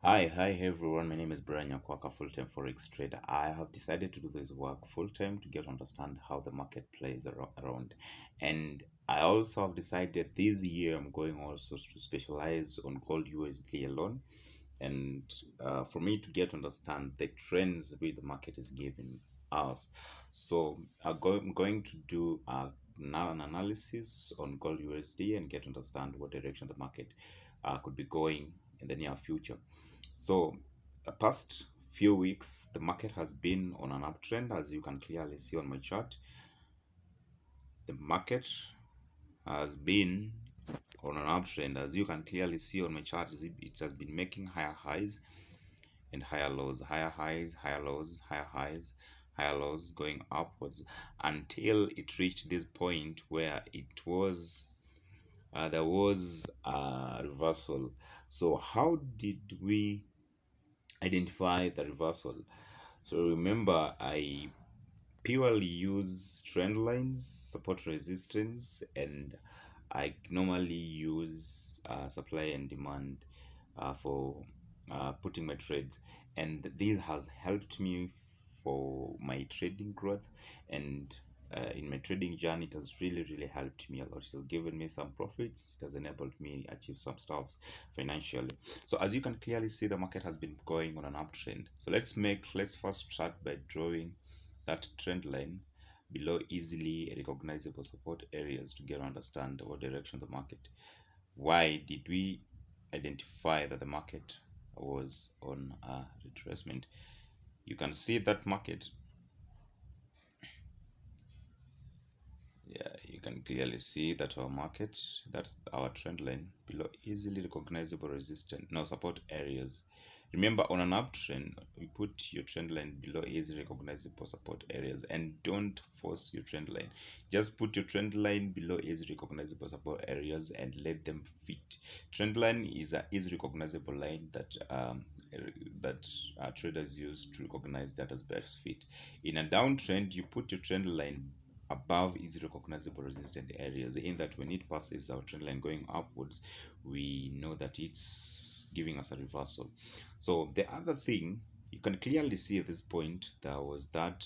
Hi everyone. My name is Brian Yakwaka, full-time forex trader. I have decided to do this work full-time to get to understand how the market plays around, and I also have decided this year I'm going also to specialize on gold USD alone, and for me to get to understand the trends which the market is giving us. So I'm going to do now an analysis on gold USD and get to understand what direction the market could be going in the near future. So, the past few weeks, the market has been on an uptrend, as you can clearly see on my chart. The market has been on an uptrend, as you can clearly see on my chart. It has been making higher highs and higher lows, higher highs, higher lows, higher highs, higher lows, going upwards until it reached this point where there was a reversal. So, how did we identify the reversal? So remember, I purely use trend lines, support resistance, and I normally use supply and demand for putting my trades. And this has helped me for my trading growth and in my trading journey. It has really helped me a lot. It has given me some profits. It has enabled me achieve some stuffs financially. So as you can clearly see, the market has been going on an uptrend. So let's first start by drawing that trend line below easily recognizable support areas to get understand what direction the market. Why did we identify that the market was on a retracement? You can see that market. Yeah, you can clearly see that our market, that's our trend line below easily recognizable resistance, no support areas. Remember, on an uptrend, we put your trend line below easily recognizable support areas and don't force your trend line. Just put your trend line below easily recognizable support areas and let them fit. Trend line is a easy recognizable line that traders use to recognize that as best fit. In a downtrend, you put your trend line above is recognizable resistant areas, in that when it passes our trend line going upwards, we know that it's giving us a reversal. So the other thing, you can clearly see at this point there was at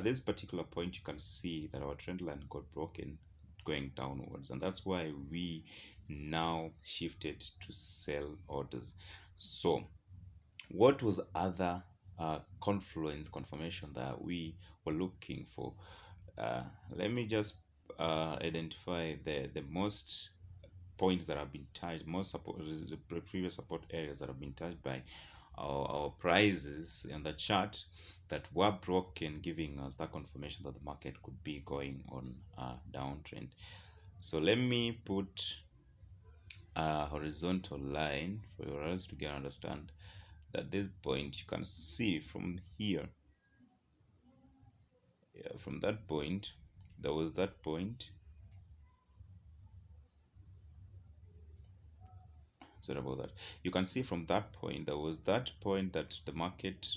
this particular point you can see that our trend line got broken going downwards, and that's why we now shifted to sell orders. So what was other confluence confirmation that we were looking for? Let me just identify the most points that have been touched, most support, the previous support areas that have been touched by our prices in the chart that were broken, giving us that confirmation that the market could be going on a downtrend. So let me put a horizontal line for us to get understand that this point you can see from here. Yeah, from that point, there was that point. Sorry about that. You can see from that point, there was that point that the market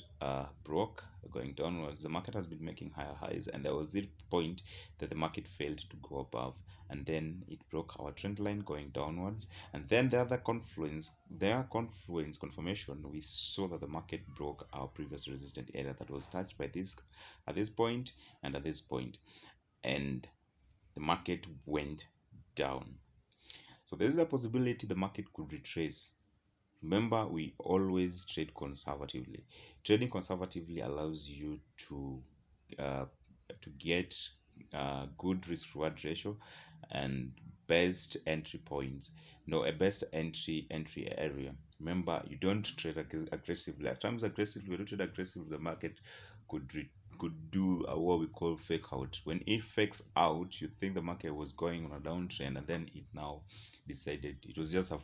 broke going downwards. The market has been making higher highs, and there was this point that the market failed to go above, and then it broke our trend line going downwards. And then their confluence confirmation, we saw that the market broke our previous resistant area that was touched by this at this point and at this point, and the market went down. So there is a possibility the market could retrace. Remember, we always trade conservatively. Trading conservatively allows you uh, to get good risk reward ratio and best entry points. No, a best entry area. Remember, you don't trade aggressively. At times, aggressively, when you trade aggressively, the market could do what we call fake out. When it fakes out, you think the market was going on a downtrend, and then it now decided it was just a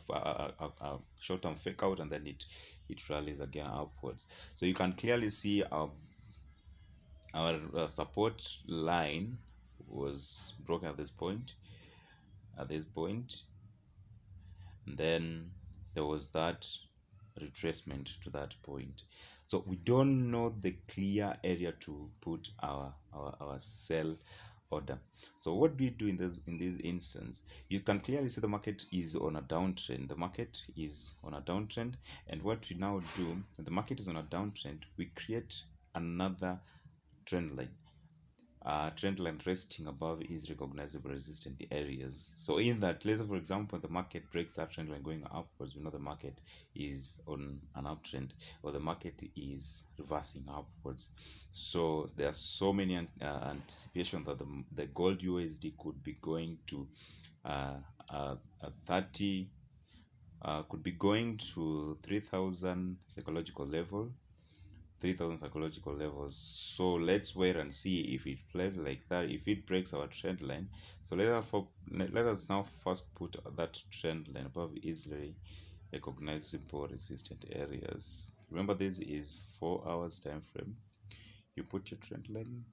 short-term fake out, and then it rallies again upwards. So you can clearly see our support line was broken at this point. And then there was that retracement to that point. So we don't know the clear area to put our sell order. So what do you do in this instance? You can clearly see the market is on a downtrend. The market is on a downtrend, and what we now do, the market is on a downtrend, we create another trend line. Trend line resting above is recognizable resistant areas. So in that, let's say for example, the market breaks that trend line going upwards, we know the market is on an uptrend, or the market is reversing upwards. So there are so many anticipation that the gold USD could be going to uh, 30, could be going to 3,000 psychological level, 3,000 psychological levels. So let's wait and see if it plays like that, if it breaks our trend line. So let us now first put that trend line above easily recognizable resistant areas. Remember, this is 4 hours time frame. You put your trend line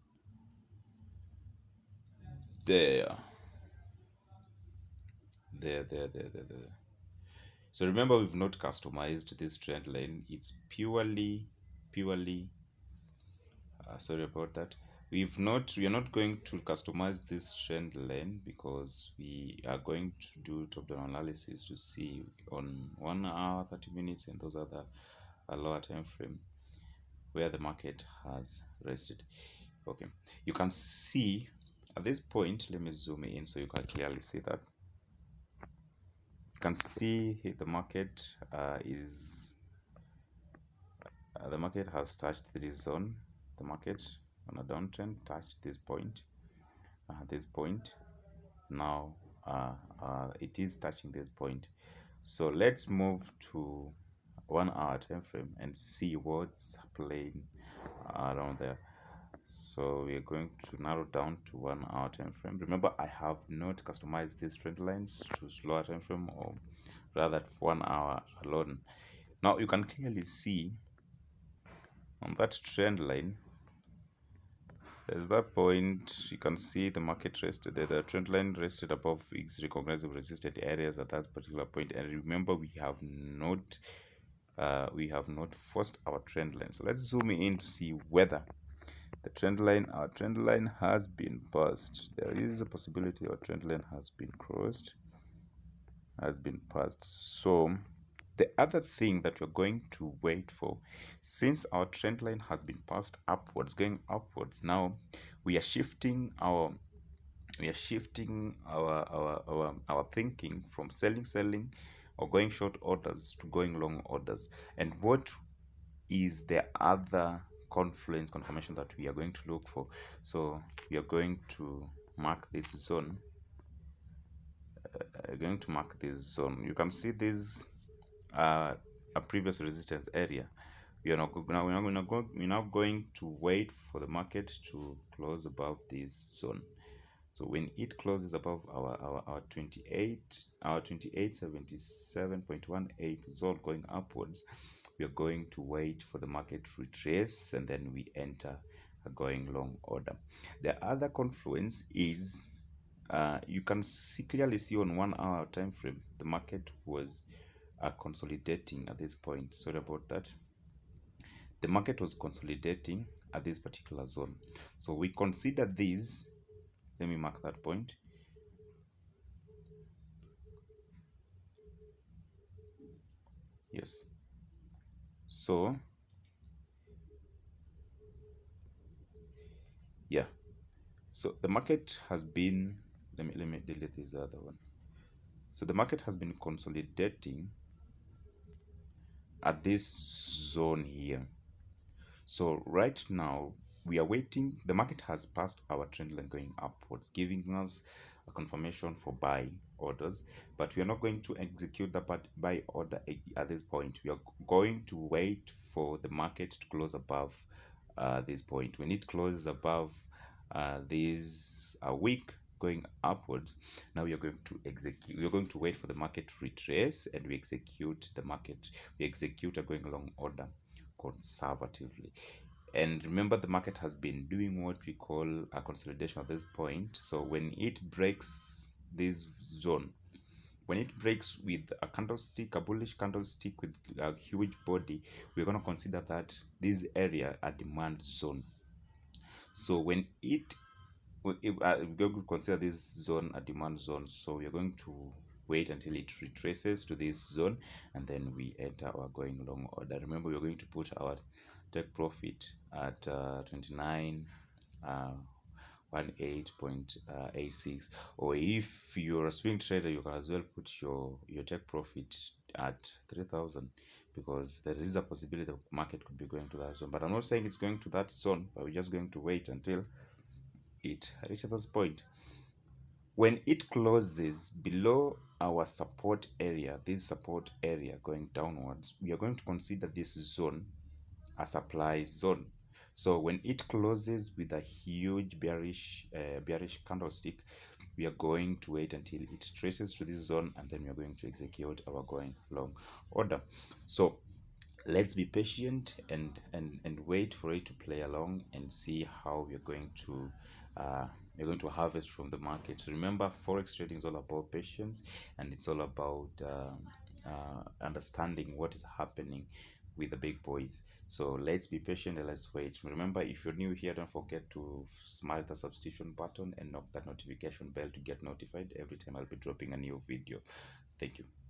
there, there. So remember, we've not customized this trend line. It's purely sorry about that. We are not going to customize this trend line because we are going to do top-down analysis to see on 1 hour, 30 minutes, and those other lower time frame where the market has rested. Okay, you can see at this point, let me zoom in so you can clearly see that. You can see the market the market has touched this zone. The market on a downtrend touched this point. This point now, it is touching this point. So let's move to 1 hour time frame and see what's playing around there. So we are going to narrow down to 1 hour time frame. Remember, I have not customized these trend lines to slower time frame, or rather 1 hour alone. Now you can clearly see on that trend line, there's that point. You can see the market rested there. The trend line rested above its recognizable resistant areas at that particular point. And remember, we have not forced our trend line. So let's zoom in to see whether our trend line has been passed. There is a possibility our trend line has been crossed, has been passed. So the other thing that we're going to wait for, since our trend line has been passed upwards, going upwards, now we are shifting our our thinking from selling or going short orders to going long orders. And what is the other confirmation that we are going to look for? So we are going to mark this zone. You can see this a previous resistance area. We're now going to wait for the market to close above this zone. So when it closes above our 2877.18 zone going upwards, we are going to wait for the market to retrace, and then we enter a going long order. The other confluence is, you can clearly see on 1 hour time frame, the market was consolidating at this point. Sorry about that. The market was consolidating at this particular zone. So we consider this. Let me mark that point. Yes. So yeah. So the market has been, let me delete this other one. So the market has been consolidating at this zone here. So right now we are waiting. The market has passed our trend line going upwards, giving us a confirmation for buy orders, but we are not going to execute the buy order at this point. We are going to wait for the market to close above this point. When it closes above this week going upwards, now we are going to execute. We are going to wait for the market to retrace, and we execute a going long order conservatively. And remember, the market has been doing what we call a consolidation at this point. So when it breaks this zone, when it breaks with a candlestick, a bullish candlestick with a huge body, we're going to consider that this area a demand zone. So when we're going to consider this zone a demand zone, so we're going to wait until it retraces to this zone, and then we enter our going long order. Remember, we're going to put our take profit at 29 uh, 18.86. Or if you're a swing trader, you can as well put your take profit at 3,000, because there is a possibility the market could be going to that zone. But I'm not saying it's going to that zone, but we're just going to wait until it reaches this point. When it closes below our support area, this support area going downwards, we are going to consider this zone a supply zone. So when it closes with a huge bearish candlestick, we are going to wait until it traces to this zone, and then we are going to execute our going long order. So let's be patient and wait for it to play along and see how we're going to harvest from the market. Remember, forex trading is all about patience, and it's all about understanding what is happening with the big boys. So let's be patient and let's wait. Remember, if you're new here, don't forget to smash the subscription button and knock that notification bell to get notified every time I'll be dropping a new video. Thank you.